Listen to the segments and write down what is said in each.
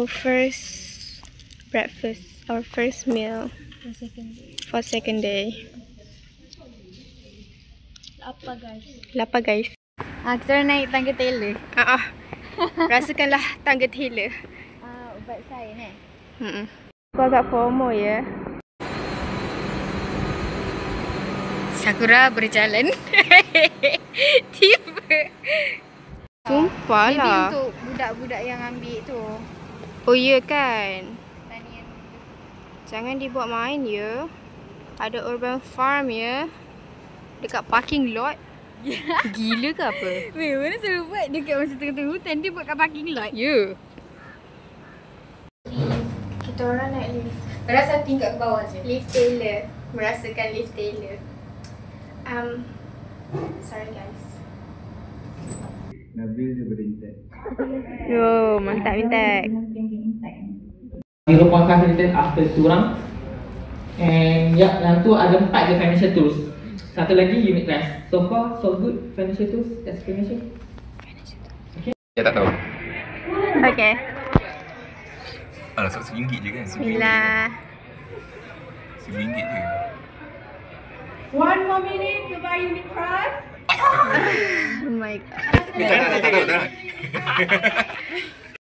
our first breakfast, our first meal for second day. Lapar guys. Kita naik tangga Taylor. Rasakanlah tangga Taylor. Ubat sain Aku agak FOMO ya. Sakura berjalan. Tiba. Sumpah Jadi lah. untuk budak-budak yang ambil tu. Oh ya kan. Pertanian. Jangan dibuat main ya. Ada urban farm ya. Dekat parking lot. Gila ke apa? Weh, mana selalu buat dekat masa tengah-tengah hutan, dia buat kat parking lot. Ya. Kita orang naik lift. Rasa tingkat ke bawah je. Lift Taylor. Merasakan lift Taylor. Sorry guys. Nabil dia berintek. Yo, mantap intek. 0.5 liter after 2 rounds. And ya, yang tu ada 4 je financial tools. Satu lagi unit rest. So far, so good. Financial tools, explanation. Dia tak tahu. Okay. Alah, RM1 je kan? Bismillah. RM1 je. 1 more minute to buy unit trust. Oh my god. Tak nak.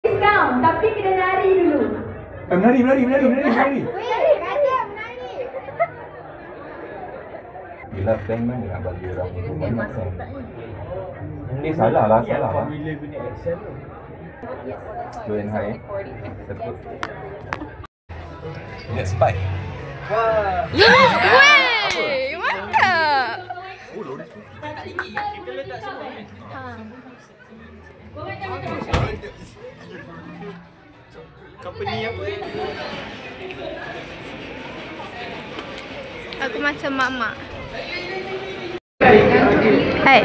Discount, tapi kena lari dulu. Menari. Weh, raja menari. Bila plan mana nak bagi orang tu banyak kan? Ini salah lah. Bila guna Excel tu. Low and high. Sebut. Let's spy. Wey, mantap. Oh, low risk. Kita letak semua. Company apa? Aku macam mak-mak. Hai.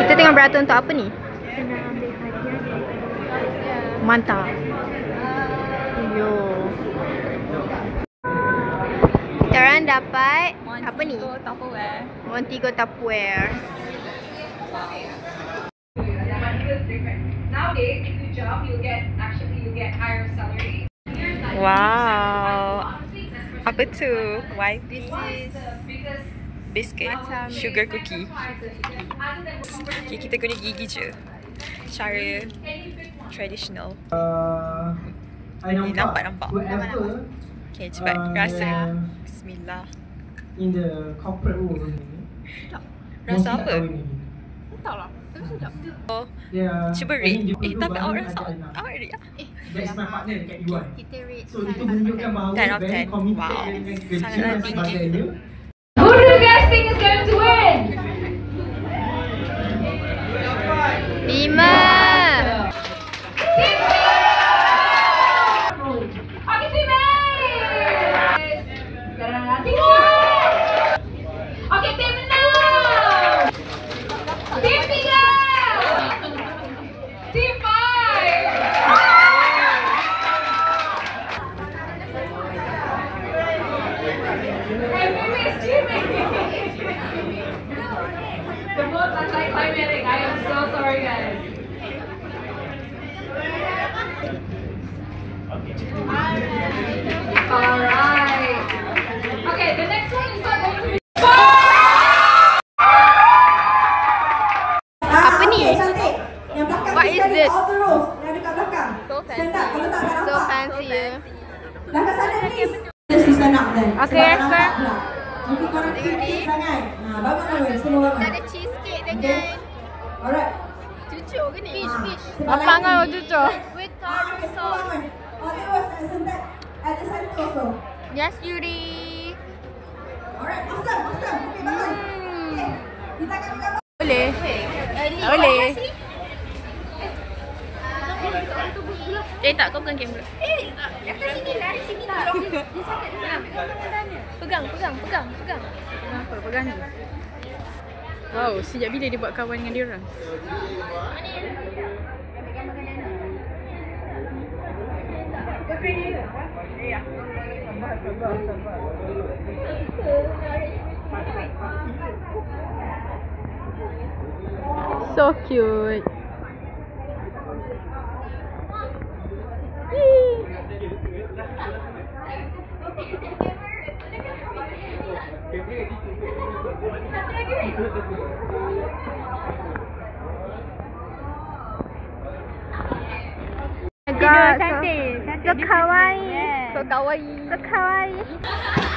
Kita tengok beratur untuk apa ni? Mantap. Yo. Kita orang dapat apa ni? Montego Tupperware. Nowadays, if you job, you get higher salary. Wow. Apa tu? Why? This is Biscuit. Sugar cookie. Okay, kita guna gigi je. Cara traditional. Nampak. Okay, cepat. Rasa. Bismillah. In the corporate world. Rasa apa? tak lah. Tapi sedap. Oh, Yeah. cuba rate. Tapi awak rasa awak rate lah. That's my partner dekat UI. Kita rate So itu menunjukkan bahawa 10 out of very 10. committed Wow. dengan Sangatlah kerja tinggi. sebagainya. Who do you guys think is going to win? 5. Okay, team A! Okay, team 6! Team 3! Team 5! Hey, Mimi is Jimmy! The most anticlimactic. I am so sorry, guys. Alright. Okay, the next one is not going to be. Apa ni? Cantik. Yang belakang What ni is sekali, this? all the rows yang dekat belakang. So Stand up, kalau tak nampak. So fancy ya. Belakang sana please. Just stand up then. Okay, Sebab Esther. nampak pula. Nanti korang fikir sangat. Bangun awal, semua bangun. ada cheesecake dengan Alright. cucuk ke ni? Fish. Apa ngau cucuk? With Okay, tomato semua sauce. bangun. All the rows at the center also. Yes, Yuri. Alright, awesome. Okay, bangun. Okay, kita akan buka. Boleh. Boleh. Tak, kau pegang kamera. Atas sini lah, di sini lah. Dia cakap dia nak pegang. Kenapa? Pegang je. Wow, sejak bila dia buat kawan dengan dia orang? So cute. Cantik. So kawaii. So kawaii.